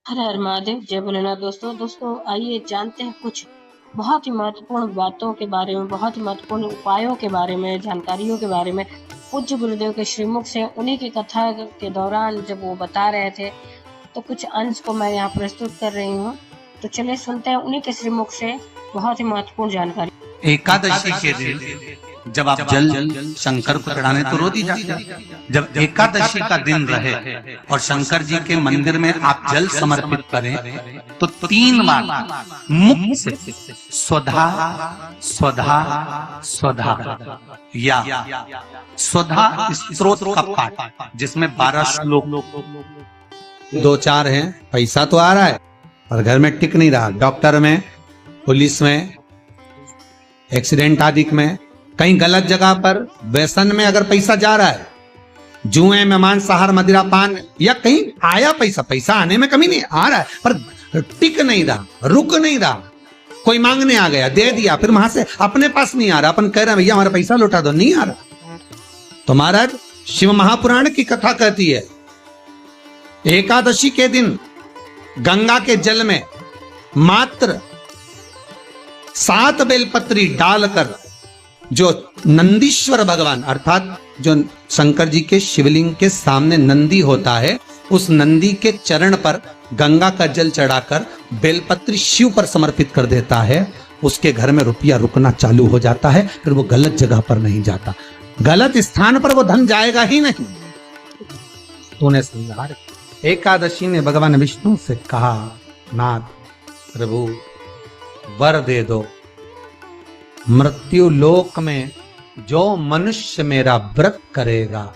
हर हर महादेव, जय भोलेनाथ। दोस्तों आइए जानते हैं कुछ बहुत ही महत्वपूर्ण बातों के बारे में, बहुत ही महत्वपूर्ण उपायों के बारे में, जानकारियों के बारे में। पूज्य गुरुदेव के श्रीमुख से उन्हीं की कथा के दौरान जब वो बता रहे थे, तो कुछ अंश को मैं यहाँ प्रस्तुत कर रही हूँ। तो चलिए सुनते हैं उन्हीं के श्रीमुख से बहुत ही महत्वपूर्ण जानकारी। एकादशी के दिन जब आप जल शंकर को चढ़ाने तो रोज ही जाते हैं। जब एकादशी का दिन रहे और शंकर जी के मंदिर में आप जल समर्पित करें तो 3 बार मुख से स्वधा स्वधा स्वधा या स्वधा स्तोत्र का पाठ, जिसमें 12 श्लोक 2-4 हैं। पैसा तो आ रहा है पर घर में टिक नहीं रहा। डॉक्टर में, पुलिस में, एक्सीडेंट आदि में, कहीं गलत जगह पर, व्यसन में अगर पैसा जा रहा है, जुए में, मांसाहार, मदिरा पान, या कहीं आया पैसा आने में कमी नहीं, आ रहा है पर टिक नहीं रहा, रुक नहीं रहा। कोई मांगने आ गया, दे दिया, फिर वहां से अपने पास नहीं आ रहा, अपन कह रहे हैं भैया हमारा पैसा लौटा दो, नहीं आ रहा। तो महाराज शिव महापुराण की कथा कहती है, एकादशी के दिन गंगा के जल में मात्र 7 बेलपत्री डालकर जो नंदीश्वर भगवान अर्थात जो शंकर जी के शिवलिंग के सामने नंदी होता है, उस नंदी के चरण पर गंगा का जल चढ़ाकर बेलपत्री शिव पर समर्पित कर देता है, उसके घर में रुपया रुकना चालू हो जाता है। फिर वो गलत जगह पर नहीं जाता, गलत स्थान पर वो धन जाएगा ही नहीं। तूने समझा। एकादशी ने भगवान विष्णु से कहा, नाथ प्रभु वर दे दो, मृत्यु लोक में जो मनुष्य मेरा व्रत करेगा,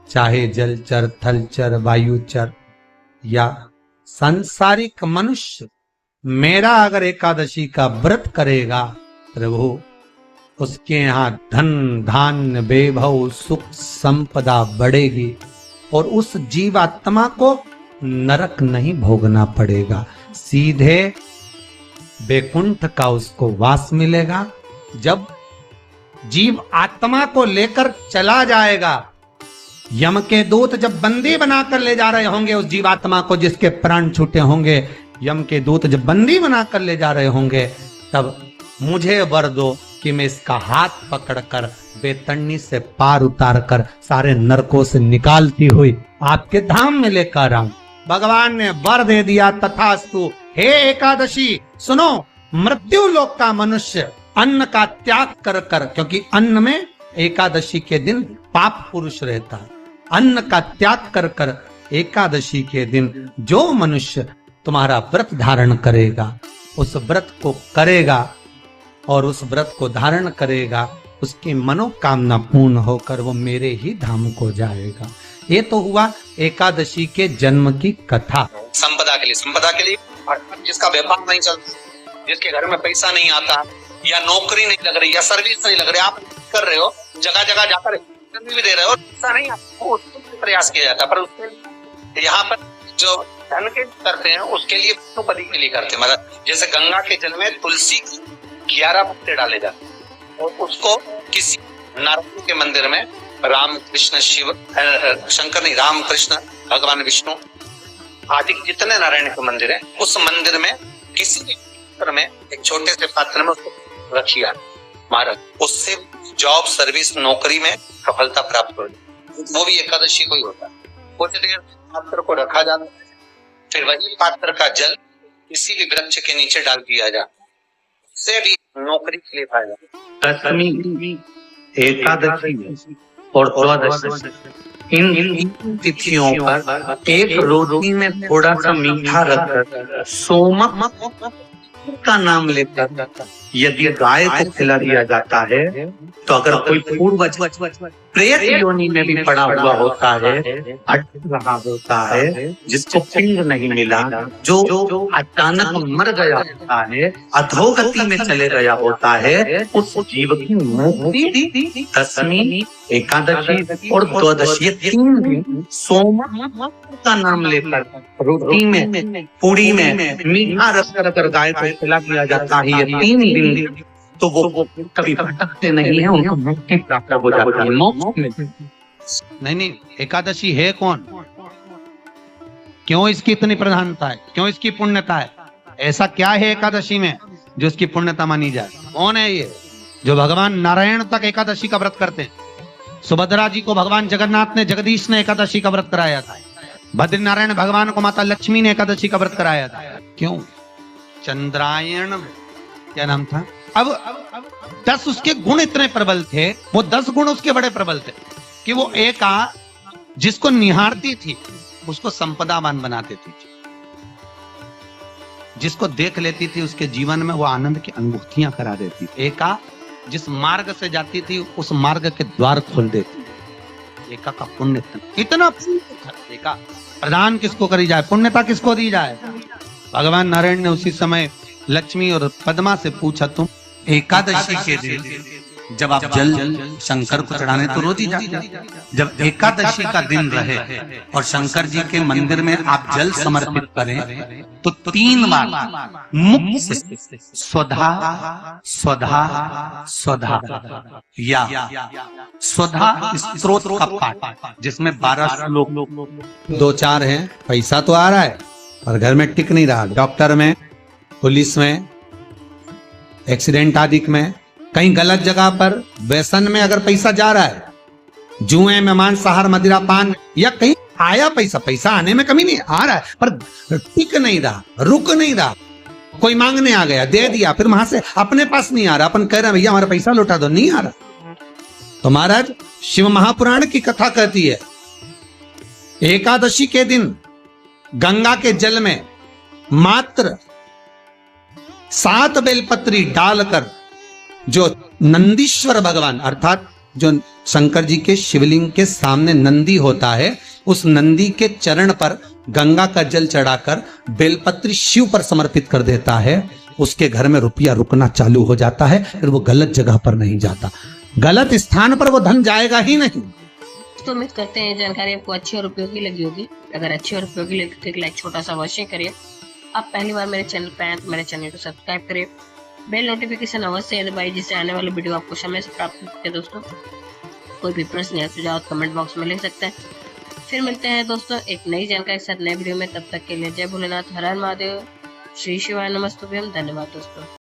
चाहे जलचर, थलचर, वायुचर या सांसारिक मनुष्य, मेरा अगर एकादशी का व्रत करेगा प्रभु, उसके यहाँ धन धान्य वैभव सुख संपदा बढ़ेगी और उस जीवात्मा को नरक नहीं भोगना पड़ेगा, सीधे बैकुंठ का उसको वास मिलेगा। जब जीव आत्मा को लेकर चला जाएगा, यम के दूत जब बंदी बनाकर ले जा रहे होंगे उस जीवात्मा को, जिसके प्राण छूटे होंगे, यम के दूत जब बंदी बनाकर ले जा रहे होंगे, तब मुझे वर दो कि मैं इसका हाथ पकड़कर बेतन्नी से पार उतार कर सारे नरकों से निकालती हुई आपके धाम में लेकर आऊं। भगवान ने वर दे दिया, तथास्तु। हे एकादशी सुनो, मृत्यु लोक का मनुष्य अन्न का त्याग कर कर, क्योंकि अन्न में एकादशी के दिन पाप पुरुष रहता है, अन्न का त्याग कर कर एकादशी के दिन जो मनुष्य तुम्हारा व्रत धारण करेगा, उस व्रत को करेगा और उस व्रत को धारण करेगा, उसकी मनोकामना पूर्ण होकर वो मेरे ही धाम को जाएगा। ये तो हुआ एकादशी के जन्म की कथा। संपदा के लिए जिसका व्यापार नहीं चलता, जिसके घर में पैसा नहीं आता, या नौकरी नहीं लग रही, या सर्विस नहीं लग रही, आप कर रहे हो, जगह जगह जाकर भी दे रहे हो, पैसा नहीं आता, उसको प्रयास किया जाता, पर उसके यहाँ पर जो धन के करते हैं उसके लिए पति के लिए करते हैं। मतलब जैसे गंगा के जल में तुलसी 11 पत्ते डाले जाते हैं और उसको किसी नारायण के मंदिर में, राम कृष्ण शिव शंकर नहीं, राम कृष्ण भगवान विष्णु आदि जितने नारायण के मंदिर है, उस मंदिर में किसी पात्र में, एक छोटे से पात्र में उसको रखिए महाराज, उससे जॉब सर्विस नौकरी में सफलता प्राप्त हो। वो भी एकादशी को ही होता है। कुछ देर पात्र को रखा जाता है, फिर वही पात्र का जल किसी भी वृक्ष के नीचे डाल दिया जाता है, उससे भी नौकरी के लिए फायदा। दशमी, एकादशी और द्वादशी, इन तिथियों पर एक रोटी में थोड़ा सा मीठा रखकर सोमक का नाम लेकर यदि गाय को खिला दिया जाता है, तो अगर कोई पूर्वज प्रेत योनि में भी पड़ा हुआ होता है, अटक रहा होता है, जिसको पिंड नहीं मिला, जो अचानक मर गया होता है, अधोगति में चले गया होता है, उस जीव की मुक्ति दशमी, एकादशी और द्वादशी, ये 3 दिन सोमक का नाम लेकर रोटी में, पूरी में मीठा रस कर गाय को खिला दिया जाता है। ये 3 दिन तो वो कभी भटकते नहीं है, उनको मुक्ति प्राप्त हो जाती है, मोक्ष में। नहीं, एकादशी है कौन? क्यों इसकी इतनी प्रधानता है, क्यों इसकी पुण्यता है, ऐसा क्या है एकादशी में जो इसकी पुण्यता मानी जाए? कौन है ये जो भगवान नारायण तक एकादशी का व्रत करते हैं? सुभद्रा जी को भगवान जगन्नाथ ने, जगदीश ने एकादशी का व्रत कराया था। बद्रीनारायण भगवान को माता लक्ष्मी ने एकादशी का व्रत कराया था। क्यों? चंद्रायण क्या नाम था? अब 10 उसके गुण इतने प्रबल थे, वो 10 गुण उसके बड़े प्रबल थे कि वो एका जिसको निहारती थी उसको संपदावान बना देती थी, जिसको देख लेती थी उसके जीवन में वो आनंद की अनुभूतियां करा देती थी। एका जिस मार्ग से जाती थी उस मार्ग के द्वार खोल देती थी। एका का पुण्य इतना एका प्रदान किसको करी जाए, पुण्यता किसको दी जाए? भगवान नारायण ने उसी समय लक्ष्मी और पद्मा से पूछा, तुम एकादशी के दिन जब आप जल शंकर को चढ़ाने तो रोज ही जाते, जब एकादशी का दिन रहे और शंकर जी के मंदिर में आप जल समर्पित करें तो 3 बार मुख से स्वधा स्वधा स्वधा या स्वधा स्तोत्र का पाठ, जिसमें 12 श्लोक 2-4 हैं। पैसा तो आ रहा है और घर में टिक नहीं रहा, डॉक्टर में, पुलिस में, एक्सीडेंट आदि में, कहीं गलत जगह पर व्यसन में अगर पैसा जा रहा है, जुए में, मांसाहार, मदिरा पान, या कहीं आया पैसा आने में कमी नहीं, आ रहा है पर टिक नहीं रहा, रुक नहीं रहा। कोई मांगने आ गया, दे दिया, फिर वहां से अपने पास नहीं आ रहा, अपन कह रहे हैं भैया हमारा पैसा लौटा दो, नहीं आ रहा। तो महाराज शिव महापुराण की कथा कहती है एकादशी के दिन गंगा के जल में मात्र 7 बेलपत्री डालकर जो नंदीश्वर भगवान अर्थात जो शंकर जी के शिवलिंग के सामने नंदी होता है, उस नंदी के चरण पर गंगा का जल चढ़ाकर बेलपत्री शिव पर समर्पित कर देता है, उसके घर में रुपया रुकना चालू हो जाता है, फिर वो गलत जगह पर नहीं जाता, गलत स्थान पर वो धन जाएगा ही नहीं। तो उम्मीद करते हैं जानकारी आपको अच्छी और उपयोगी लगी होगी। अगर अच्छी और उपयोगी लगी तो एक लाइक छोटा सा अवश्य करिए। आप पहली बार मेरे चैनल पर आए तो मेरे चैनल को सब्सक्राइब करिए, बेल नोटिफिकेशन अवश्य दबाइए जिससे आने वाली वीडियो आपको समय से प्राप्त हो सके। दोस्तों कोई भी प्रश्न या सुझाव कमेंट बॉक्स में लिख सकते हैं। फिर मिलते हैं दोस्तों एक नई जानकारी के साथ नए वीडियो में, तब तक के लिए जय भोलेनाथ, हर हर महादेव, श्री शिवाय नमस्तुभ्यम। धन्यवाद दोस्तों।